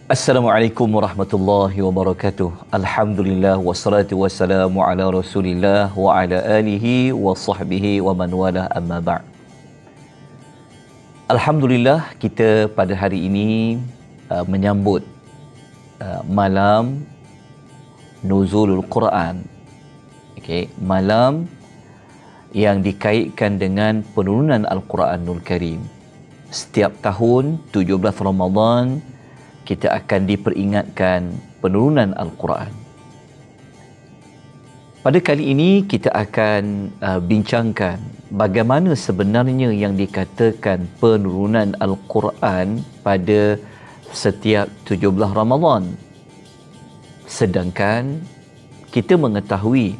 Assalamualaikum warahmatullahi wabarakatuh. Alhamdulillah wassalatu wassalamu ala Rasulillah wa ala alihi wa sahbihi wa man wala amma ba'd. Alhamdulillah kita pada hari ini menyambut malam Nuzulul Quran. Okey, malam yang dikaitkan dengan penurunan Al-Quranul Karim. Setiap tahun 17 Ramadan kita akan diperingatkan penurunan Al-Quran. Pada kali ini kita akan bincangkan bagaimana sebenarnya yang dikatakan penurunan Al-Quran pada setiap 17 Ramadan. Sedangkan kita mengetahui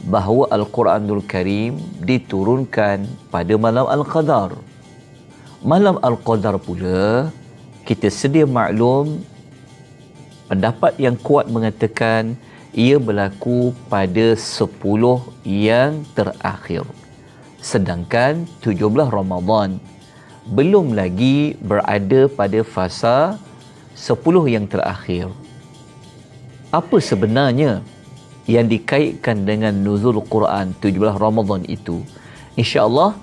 bahawa Al-Quranul Karim diturunkan pada malam Al-Qadar. Malam Al-Qadar pula kita sedia maklum, pendapat yang kuat mengatakan ia berlaku pada 10 yang terakhir. Sedangkan 17 Ramadan belum lagi berada pada fasa 10 yang terakhir. Apa sebenarnya yang dikaitkan dengan nuzul Quran 17 Ramadan itu? InsyaAllah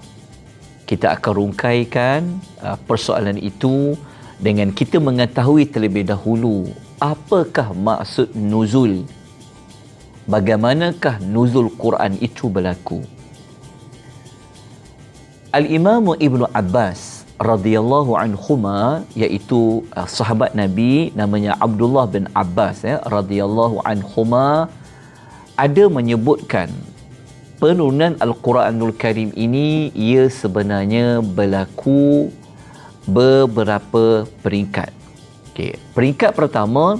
kita akan rungkaikan persoalan itu dengan kita mengetahui terlebih dahulu apakah maksud nuzul, bagaimanakah nuzul Quran itu berlaku. Al-Imam Ibnu Abbas radhiyallahu anhuma, iaitu sahabat Nabi namanya Abdullah bin Abbas radhiyallahu anhuma, ada menyebutkan penurunan Al-Quranul Karim ini ia sebenarnya berlaku beberapa peringkat. Okey, peringkat pertama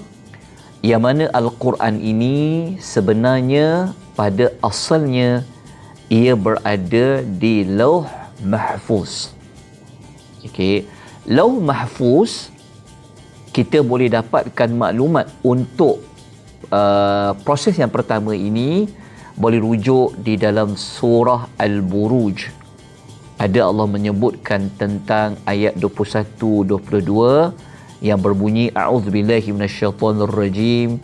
yang mana Al-Quran ini sebenarnya pada asalnya ia berada di Lauh Mahfuz. Okey, Lauh Mahfuz kita boleh dapatkan maklumat untuk proses yang pertama ini boleh rujuk di dalam surah Al-Buruj. Ada Allah menyebutkan tentang ayat 21-22 yang berbunyi a'udzubillahi minasyaitonirrajim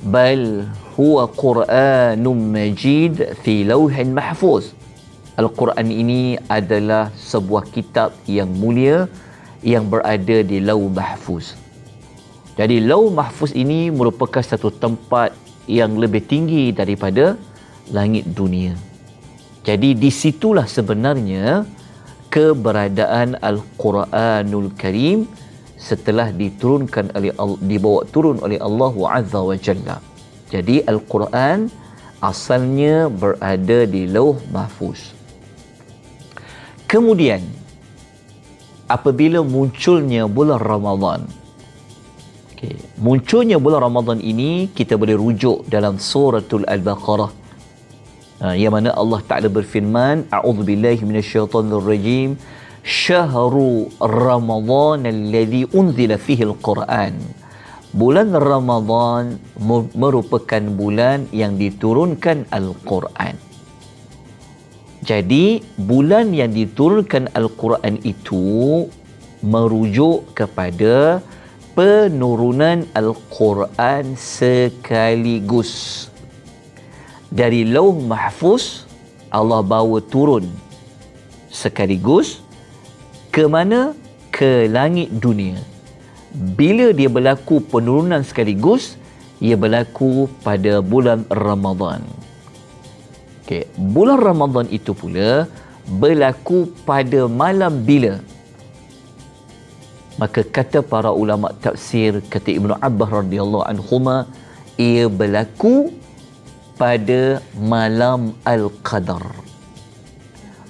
bal huwa Qur'anun Majid fi lauhin mahfuz. Al-Quran ini adalah sebuah kitab yang mulia yang berada di Lauh Mahfuz. Jadi Lauh Mahfuz ini merupakan satu tempat yang lebih tinggi daripada langit dunia. Jadi di situlah sebenarnya keberadaan Al-Quranul Karim setelah diturunkan oleh dibawa turun oleh Allah Azza wa Jalla. Jadi Al-Quran asalnya berada di Lauh Mahfuz. Kemudian apabila munculnya bulan Ramadan, munculnya bulan Ramadan ini kita boleh rujuk dalam suratul Al-Baqarah, yang mana Allah Ta'ala berfirman a'udzubillahi minasyaitonirrajim syahru ramadhan alladhi unzila fihi al-Quran. Bulan Ramadan merupakan bulan yang diturunkan Al-Quran. Jadi bulan yang diturunkan Al-Quran itu merujuk kepada penurunan Al-Quran sekaligus. Dari Lauh Mahfuz Allah bawa turun sekaligus ke mana? Ke langit dunia. Bila dia berlaku penurunan sekaligus, ia berlaku pada bulan Ramadan. Okey, bulan Ramadan itu pula berlaku pada malam bila? Maka kata para ulama tafsir, kata Ibnu Abbas radhiyallahu anhuma, ia berlaku pada malam Al-Qadar.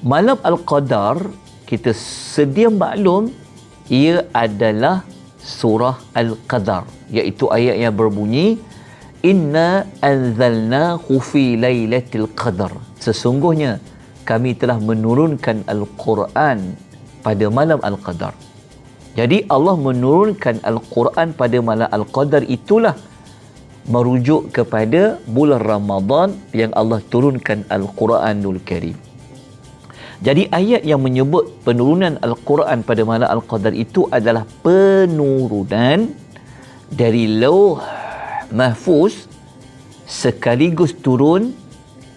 Malam Al-Qadar kita sedia maklum ia adalah surah Al-Qadar, iaitu ayat yang berbunyi inna anzalnahu fi lailatul qadar. Sesungguhnya kami telah menurunkan Al-Quran pada malam Al-Qadar. Jadi Allah menurunkan Al-Quran pada malam Al-Qadar itulah merujuk kepada bulan Ramadan yang Allah turunkan Al-Quranul Karim. Jadi ayat yang menyebut penurunan Al-Quran pada malam Al-Qadar itu adalah penurunan dari Lauh Mahfuz sekaligus turun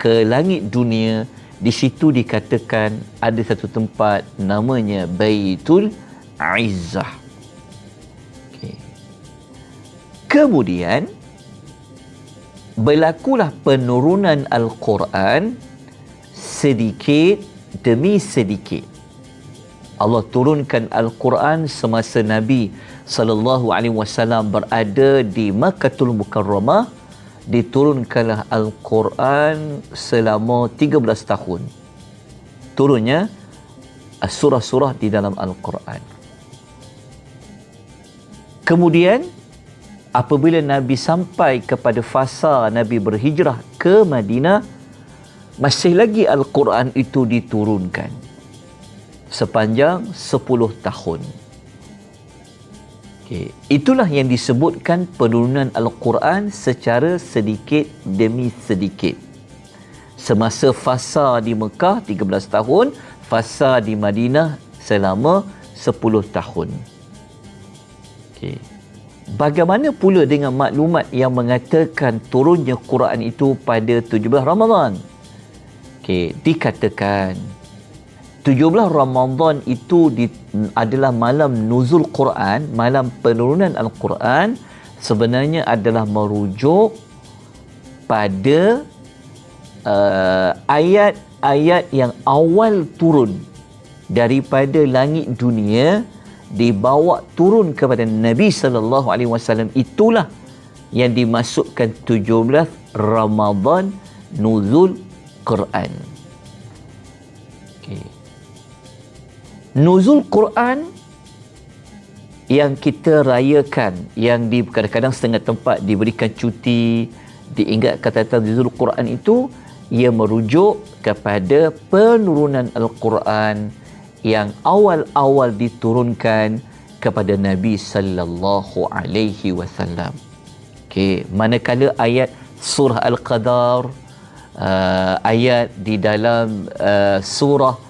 ke langit dunia. Di situ dikatakan ada satu tempat namanya Baitul Izzah. Okay. Kemudian berlakulah penurunan Al-Quran sedikit demi sedikit. Allah turunkan Al-Quran semasa Nabi sallallahu alaihi wasallam berada di Makkahul Mukarramah. Diturunkanlah Al-Quran selama 13 tahun. Turunnya surah-surah di dalam Al-Quran. Kemudian apabila Nabi sampai kepada fasa Nabi berhijrah ke Madinah, masih lagi Al-Quran itu diturunkan sepanjang 10 tahun. Okay. Itulah yang disebutkan penurunan Al-Quran secara sedikit demi sedikit. Semasa fasa di Mekah 13 tahun, fasa di Madinah selama 10 tahun. Okay. Bagaimana pula dengan maklumat yang mengatakan turunnya Quran itu pada 17 Ramadan? Okay. Dikatakan 17 Ramadan itu adalah malam nuzul Quran, malam penurunan Al-Quran, sebenarnya adalah merujuk pada ayat-ayat yang awal turun daripada langit dunia, dibawa turun kepada Nabi sallallahu alaihi wasallam. Itulah yang dimasukkan 17 Ramadan nuzul Quran. Okay. Nuzul Quran yang kita rayakan, yang kadang-kadang setengah tempat diberikan cuti, diingatkan tentang nuzul Quran itu, ia merujuk kepada penurunan Al-Quran yang awal-awal diturunkan kepada Nabi sallallahu alaihi wasallam. Okey, manakala ayat surah Al-Qadar, ayat di dalam surah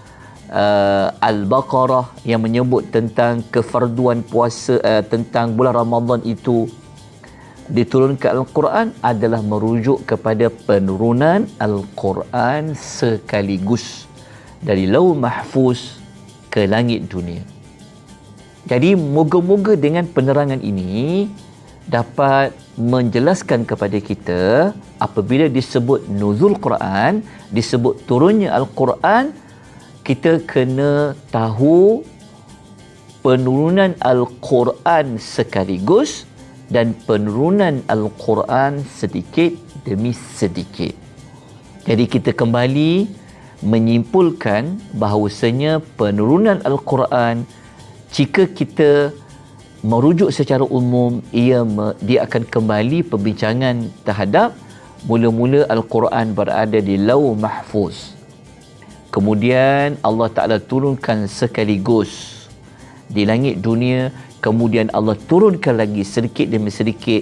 Al-Baqarah yang menyebut tentang kefarduan puasa, tentang bulan Ramadan itu diturunkan Al-Quran, adalah merujuk kepada penurunan Al-Quran sekaligus dari Lauh Mahfuz ke langit dunia. Jadi moga-moga dengan penerangan ini dapat menjelaskan kepada kita apabila disebut nuzul Quran, disebut turunnya Al-Quran, kita kena tahu penurunan Al-Quran sekaligus dan penurunan Al-Quran sedikit demi sedikit. Jadi kita kembali menyimpulkan bahawasanya penurunan Al-Quran, jika kita merujuk secara umum, dia akan kembali perbincangan terhadap mula-mula Al-Quran berada di Lauh Mahfuz. Kemudian Allah Ta'ala turunkan sekaligus di langit dunia. Kemudian Allah turunkan lagi sedikit demi sedikit,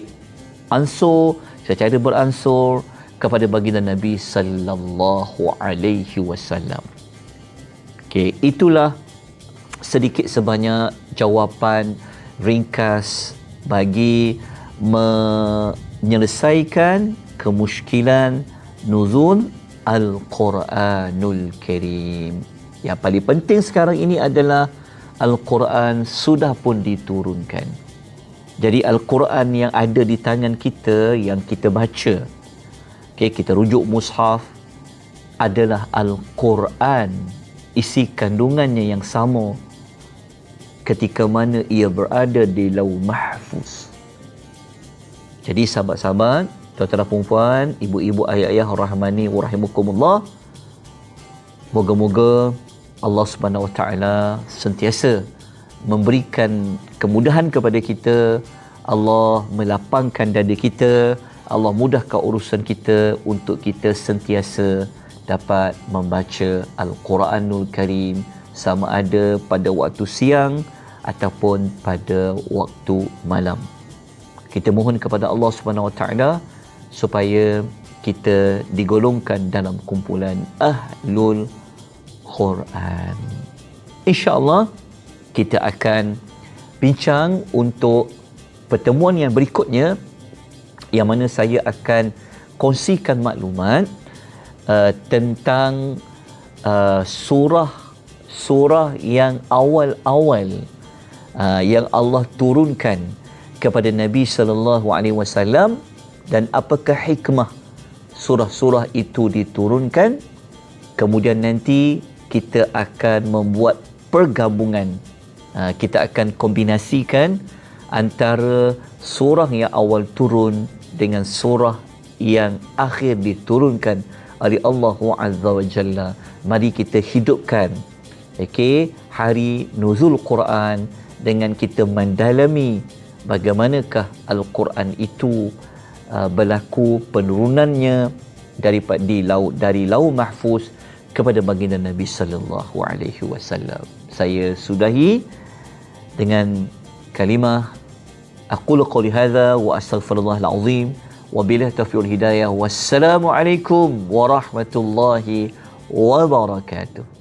secara beransur kepada baginda Nabi sallallahu alaihi wasallam. Okey, itulah sedikit sebanyak jawapan ringkas bagi menyelesaikan kemusykilan nuzul Al-Quranul Karim. Yang paling penting sekarang ini adalah Al-Quran sudah pun diturunkan. Jadi Al-Quran yang ada di tangan kita, yang kita baca, kita rujuk mushaf, adalah Al-Quran. Isi kandungannya yang sama ketika mana ia berada di Lauh Mahfuz. Jadi sahabat-sahabat, tuan-tuan dan puan-puan, ibu-ibu, ayah-ayah rahmani wa rahimakumullah, moga-moga Allah Subhanahu Wa Taala sentiasa memberikan kemudahan kepada kita, Allah melapangkan dada kita, Allah mudahkan urusan kita untuk kita sentiasa dapat membaca Al-Quranul Karim, sama ada pada waktu siang ataupun pada waktu malam. Kita mohon kepada Allah Subhanahu Wa Taala supaya kita digolongkan dalam kumpulan Ahlul Quran. InsyaAllah kita akan bincang untuk pertemuan yang berikutnya, yang mana saya akan kongsikan maklumat tentang surah yang awal-awal yang Allah turunkan kepada Nabi sallallahu alaihi wasallam, dan apakah hikmah surah-surah itu diturunkan. Kemudian nanti kita akan membuat pergabungan, kita akan kombinasikan antara surah yang awal turun dengan surah yang akhir diturunkan oleh Allah Azza wa Jalla. Mari kita hidupkan hari nuzul Quran dengan kita mendalami bagaimanakah Al-Quran itu berlaku penurunannya dari lauh mahfuz kepada baginda Nabi sallallahu alaihi wasallam. Saya sudahi dengan kalimah aqulu qouli hadza wa astaghfirullahal azim wa billahi taufiq hidayah. Wassalamu alaikum warahmatullahi wabarakatuh.